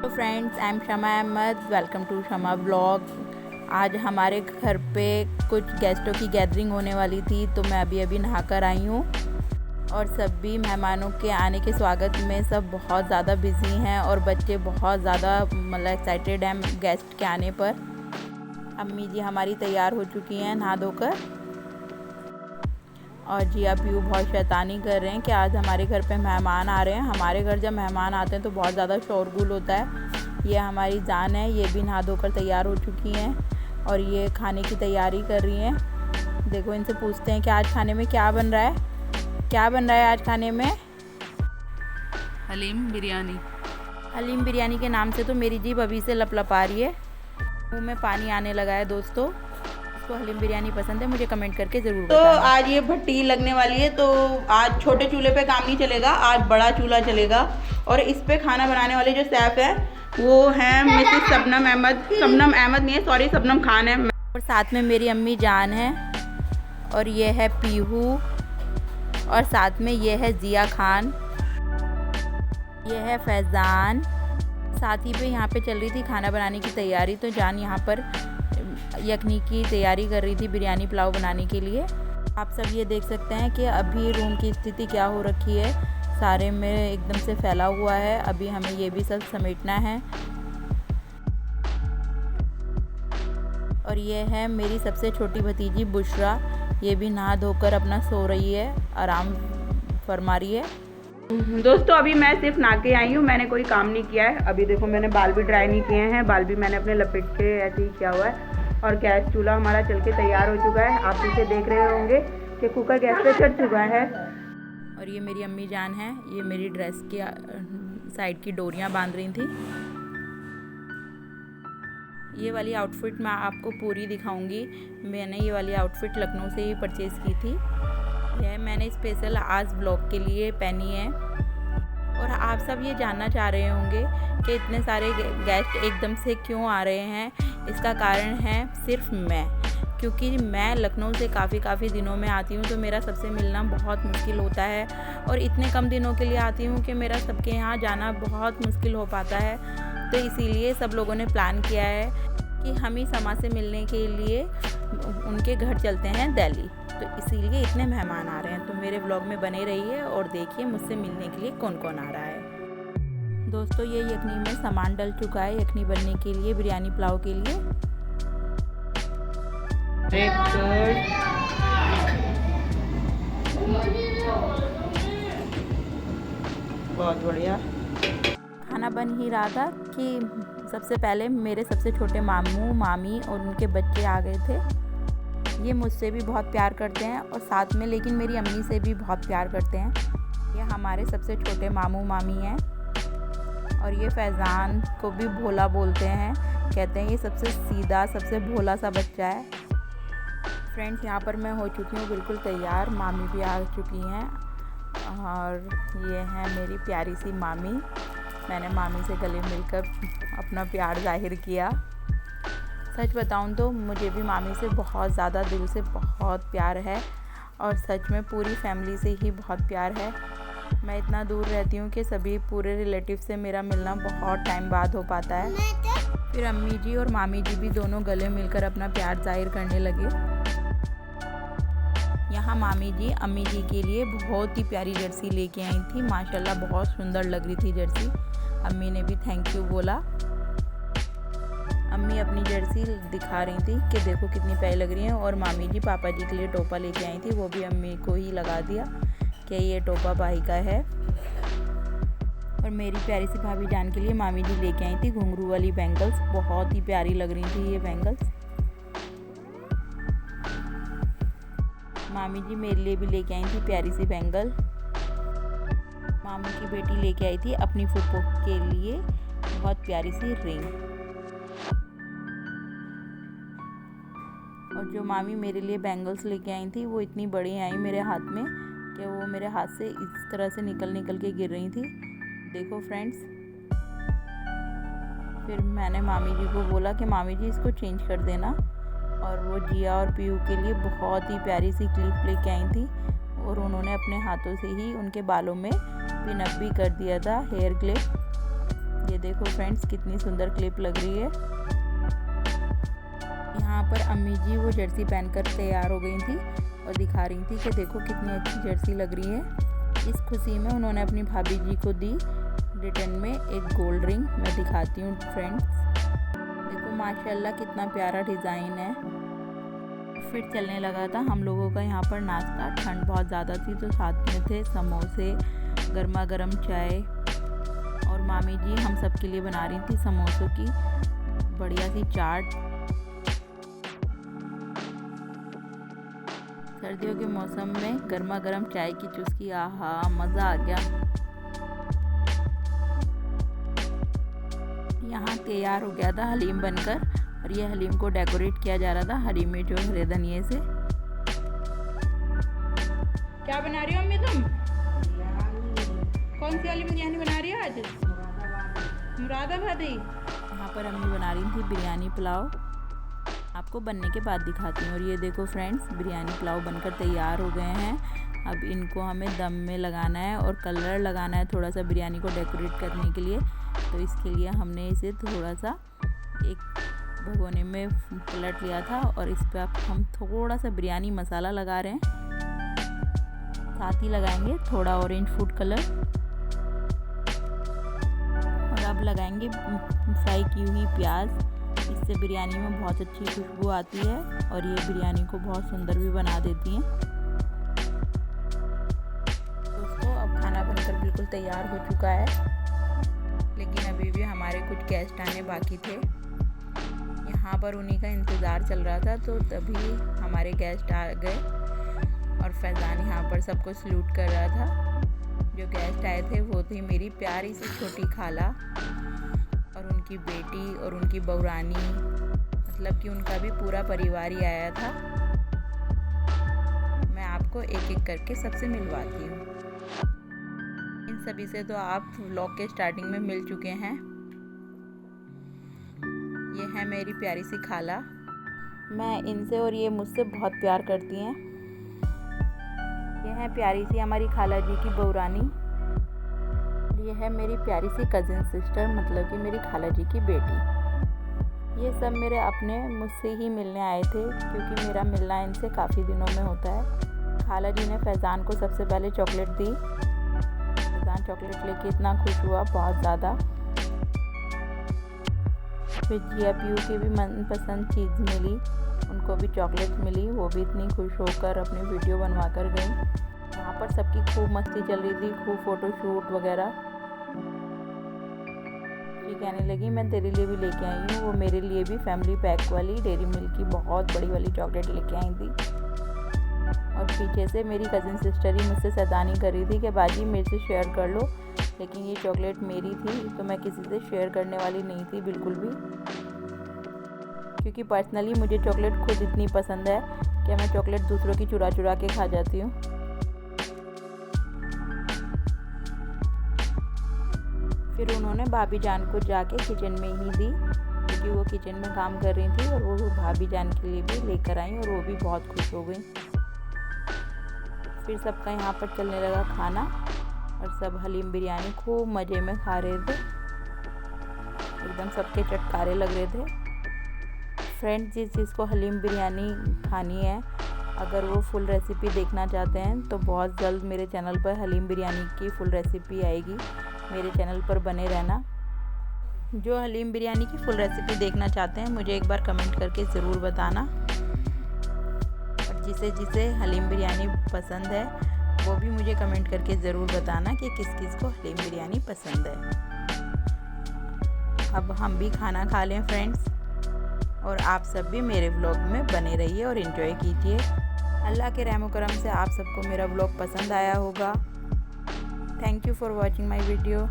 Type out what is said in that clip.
तो friends, I am Shama Ahmad, welcome to Shama vlog. आज हमारे घर पे कुछ गेस्टों की गैदरिंग होने वाली थी, तो मैं अभी अभी नहा कर आई हूँ और सभी मेहमानों के आने के स्वागत में सब बहुत ज़्यादा बिज़ी हैं और बच्चे बहुत ज़्यादा मतलब एक्साइटेड हैं गेस्ट के आने पर। अम्मी जी हमारी तैयार हो चुकी हैं नहा धोकर और जी अब यूँ बहुत शैतानी कर रहे हैं कि आज हमारे घर पे मेहमान आ रहे हैं। हमारे घर जब मेहमान आते हैं तो बहुत ज़्यादा शोरगुल होता है। ये हमारी जान है, ये भी नहा धोकर तैयार हो चुकी हैं और ये खाने की तैयारी कर रही हैं। देखो, इनसे पूछते हैं कि आज खाने में क्या बन रहा है। क्या बन रहा है आज खाने में? हलीम बिरयानी। हलीम बिरयानी के नाम से तो मेरी जीभ अभी से लपलपा रही है, मुँह में पानी आने लगा है। दोस्तों, तो हलीम बिरयानी पसंद है मुझे कमेंट करके ज़रूर बताना। तो आज ये भट्टी लगने वाली है, तो आज छोटे चूल्हे पे काम नहीं चलेगा, आज बड़ा चूल्हा चलेगा। और इस पे खाना बनाने वाले जो शेफ है वो हैं मिसेस शबनम अहमद। शबनम अहमद नहीं है, सॉरी, शबनम खान है। और साथ में मेरी अम्मी जान है और ये है पीहू और साथ में ये है जिया खान, ये है फैज़ान। साथ ही पे यहाँ पे चल रही थी खाना बनाने की तैयारी, तो जान यहाँ पर यखनी की तैयारी कर रही थी बिरयानी पुलाव बनाने के लिए। आप सब ये देख सकते हैं कि अभी रूम की स्थिति क्या हो रखी है, सारे में एकदम से फैला हुआ है। अभी हमें ये भी सब समेटना है। और ये है मेरी सबसे छोटी भतीजी बुशरा, ये भी नहा धोकर अपना सो रही है, आराम फरमा रही है। दोस्तों, अभी मैं सिर्फ नहा के आई हूँ, मैंने कोई काम नहीं किया है। अभी देखो, मैंने बाल भी ड्राई नहीं किए हैं, बाल भी मैंने अपने लपेट के ऐसे ही किया हुआ है। और गैस चूल्हा हमारा चल के तैयार हो चुका है। आप इसे देख रहे होंगे कि कुकर गैस पे चढ़ चुका है। और ये मेरी अम्मी जान है, ये मेरी ड्रेस की साइड की डोरियां बांध रही थी। ये वाली आउटफिट मैं आपको पूरी दिखाऊंगी। मैंने ये वाली आउटफिट लखनऊ से ही परचेज़ की थी। यह मैंने स्पेशल आज ब्लॉग के लिए पहनी है। और आप सब ये जानना चाह रहे होंगे कि इतने सारे गेस्ट एकदम से क्यों आ रहे हैं। इसका कारण है सिर्फ मैं, क्योंकि मैं लखनऊ से काफ़ी दिनों में आती हूँ, तो मेरा सबसे मिलना बहुत मुश्किल होता है और इतने कम दिनों के लिए आती हूँ कि मेरा सबके यहाँ जाना बहुत मुश्किल हो पाता है। तो इसीलिए सब लोगों ने प्लान किया है कि हम ही समा से मिलने के लिए उनके घर चलते हैं दिल्ली, तो इसीलिए इतने मेहमान आ रहे हैं। तो मेरे व्लॉग में बने रहिए और देखिए मुझसे मिलने के लिए कौन कौन आ रहा है। दोस्तों, ये यखनी में सामान डल चुका है यखनी बनने के लिए, बिरयानी पुलाव के लिए। बहुत बढ़िया। खाना बन ही रहा था कि सबसे पहले मेरे सबसे छोटे मामू मामी और उनके बच्चे आ गए थे। ये मुझसे भी बहुत प्यार करते हैं और साथ में लेकिन मेरी अम्मी से भी बहुत प्यार करते हैं। ये हमारे सबसे छोटे मामू मामी हैं और ये फैज़ान को भी भोला बोलते हैं, कहते हैं ये सबसे सीधा सबसे भोला सा बच्चा है। फ्रेंड्स, यहाँ पर मैं हो चुकी हूँ बिल्कुल तैयार, मामी भी आ चुकी हैं और ये है मेरी प्यारी सी मामी। मैंने मामी से गले मिलकर अपना प्यार जाहिर किया। सच बताऊं तो मुझे भी मामी से बहुत ज़्यादा दिल से बहुत प्यार है और सच में पूरी फैमिली से ही बहुत प्यार है। मैं इतना दूर रहती हूँ कि सभी पूरे रिलेटिव से मेरा मिलना बहुत टाइम बाद हो पाता है। फिर अम्मी जी और मामी जी भी दोनों गले मिलकर अपना प्यार जाहिर करने लगे। यहाँ मामी जी अम्मी जी के लिए बहुत ही प्यारी जर्सी लेके आई थी, माशाल्लाह बहुत सुंदर लग रही थी जर्सी। अम्मी ने भी थैंक यू बोला। अम्मी अपनी जर्सी दिखा रही थी कि देखो कितनी प्यारी लग रही है और मामी जी पापा जी के लिए टोपा लेके आई थी, वो भी अम्मी को ही लगा दिया कि ये टोपा भाई का है। और मेरी प्यारी सी भाभी जान के लिए मामी जी लेके आई थी घुंघरू वाली बैंगल्स, बहुत ही प्यारी लग रही थी ये बैंगल्स। मामी जी मेरे लिए भी लेके आई थी प्यारी सी बैंगल। मामी की बेटी लेके आई थी अपनी फूफो के लिए बहुत प्यारी सी रिंग। और जो मामी मेरे लिए बैंगल्स लेके आई थी वो इतनी बड़ी आई मेरे हाथ में कि वो मेरे हाथ से इस तरह से निकल के गिर रही थी। देखो फ्रेंड्स, फिर मैंने मामी जी को बोला कि मामी जी इसको चेंज कर देना। और वो जिया और पीयू के लिए बहुत ही प्यारी सी क्लिप लेके आई थी और उन्होंने अपने हाथों से ही उनके बालों में पिन अप भी कर दिया था, हेयर क्लिप। ये देखो फ्रेंड्स कितनी सुंदर क्लिप लग रही है। यहाँ पर अम्मी जी वो जर्सी पहनकर तैयार हो गई थी और दिखा रही थी कि देखो कितनी अच्छी जर्सी लग रही है। इस खुशी में उन्होंने अपनी भाभी जी को दी रिटर्न में एक गोल्ड रिंग। मैं दिखाती हूँ फ्रेंड्स, देखो माशाल्लाह कितना प्यारा डिज़ाइन है। फिर चलने लगा था हम लोगों का यहाँ पर नाश्ता। ठंड बहुत ज़्यादा थी तो साथ में थे समोसे, गर्मा गर्म चाय, और मामी जी हम सब के लिए बना रही थी समोसों की बढ़िया सी चाट। सर्दियों के मौसम में गर्मा गर्म चाय की चुस्की, आहा मज़ा आ गया। यहाँ तैयार हो गया था हलीम बनकर, और ये हलीम को डेकोरेट किया जा रहा था हरी मिर्च और हरे धनिये से। क्या बना रही हो अम्मी तुम? कौन सी वाली बिरयानी बना रही हो आज? मुरादाबादी। यहाँ पर अम्मी बना रही थी बिरयानी पुलाव, आपको बनने के बाद दिखाती हूँ। और ये देखो फ्रेंड्स बिरयानी पुलाव बनकर तैयार हो गए हैं। अब इनको हमें दम में लगाना है और कलर लगाना है थोड़ा सा बिरयानी को डेकोरेट करने के लिए। तो इसके लिए हमने इसे थोड़ा सा एक भगोने में पलट लिया था और इस पर अब हम थोड़ा सा बिरयानी मसाला लगा रहे हैं, साथ ही लगाएंगे थोड़ा ऑरेंज फूड कलर, और अब लगाएंगे फ्राई की हुई प्याज। इससे बिरयानी में बहुत अच्छी खुशबू आती है और ये बिरयानी को बहुत सुंदर भी बना देती हैं। दोस्तों अब खाना बनकर बिल्कुल तैयार हो चुका है, लेकिन अभी भी हमारे कुछ गेस्ट आने बाकी थे। यहाँ पर उन्हीं का इंतज़ार चल रहा था, तो तभी हमारे गेस्ट आ गए और फैज़ान यहाँ पर सबको सल्यूट कर रहा था। जो गेस्ट आए थे वो थी मेरी प्यारी सी छोटी खाला और उनकी बेटी और उनकी बहुरानी, मतलब कि उनका भी पूरा परिवार ही आया था। मैं आपको एक एक करके सबसे मिलवाती हूँ। इन सभी से तो आप व्लॉग के स्टार्टिंग में मिल चुके हैं। ये है मेरी प्यारी सी खाला, मैं इनसे और ये मुझसे बहुत प्यार करती हैं। ये है प्यारी सी हमारी खाला जी की बहुरानी, ये है मेरी प्यारी सी कज़िन सिस्टर, मतलब कि मेरी खाला जी की बेटी। ये सब मेरे अपने मुझसे ही मिलने आए थे, क्योंकि मेरा मिलना इनसे काफ़ी दिनों में होता है। खाला जी ने फैज़ान को सबसे पहले चॉकलेट दी। फैज़ान चॉकलेट लेके इतना खुश हुआ, बहुत ज़्यादा। फिर जिया पीयू की भी मनपसंद चीज़ मिली, उनको भी चॉकलेट मिली, वो भी इतनी खुश होकर अपनी वीडियो बनवा कर गई। यहाँ पर सबकी खूब मस्ती चल रही थी, खूब फ़ोटोशूट वगैरह। ये कहने लगी मैं तेरे लिए भी लेके आई हूँ। वो मेरे लिए भी फैमिली पैक वाली डेयरी मिल्क की बहुत बड़ी वाली चॉकलेट लेके आई थी। और पीछे से मेरी कज़िन सिस्टर ही मुझसे सैतानी कर रही थी कि बाजी मेरे से शेयर कर लो, लेकिन ये चॉकलेट मेरी थी तो मैं किसी से शेयर करने वाली नहीं थी बिल्कुल भी, क्योंकि पर्सनली मुझे चॉकलेट खुद इतनी पसंद है कि मैं चॉकलेट दूसरों की चुरा चुरा के खा जाती हूँ। फिर उन्होंने भाभी जान को जाके किचन में ही दी, क्योंकि वो किचन में काम कर रही थी, और वो भाभी जान के लिए भी लेकर आई और वो भी बहुत खुश हो गई। फिर सबका यहाँ पर चलने लगा खाना और सब हलीम बिरयानी खूब मज़े में खा रहे थे, एकदम सबके चटकारे लग रहे थे। फ्रेंड्स जिस चीज़ को हलीम बिरयानी खानी है, अगर वो फुल रेसिपी देखना चाहते हैं तो बहुत जल्द मेरे चैनल पर हलीम बिरयानी की फुल रेसिपी आएगी, मेरे चैनल पर बने रहना। जो हलीम बिरयानी की फुल रेसिपी देखना चाहते हैं मुझे एक बार कमेंट करके ज़रूर बताना, और जिसे जिसे हलीम बिरयानी पसंद है वो भी मुझे कमेंट करके ज़रूर बताना कि किस किस को हलीम बिरयानी पसंद है। अब हम भी खाना खा लें फ्रेंड्स, और आप सब भी मेरे व्लॉग में बने रहिए और एंजॉय कीजिए। अल्लाह के रहम करम से आप सबको मेरा व्लॉग पसंद आया होगा। Thank you for watching my video.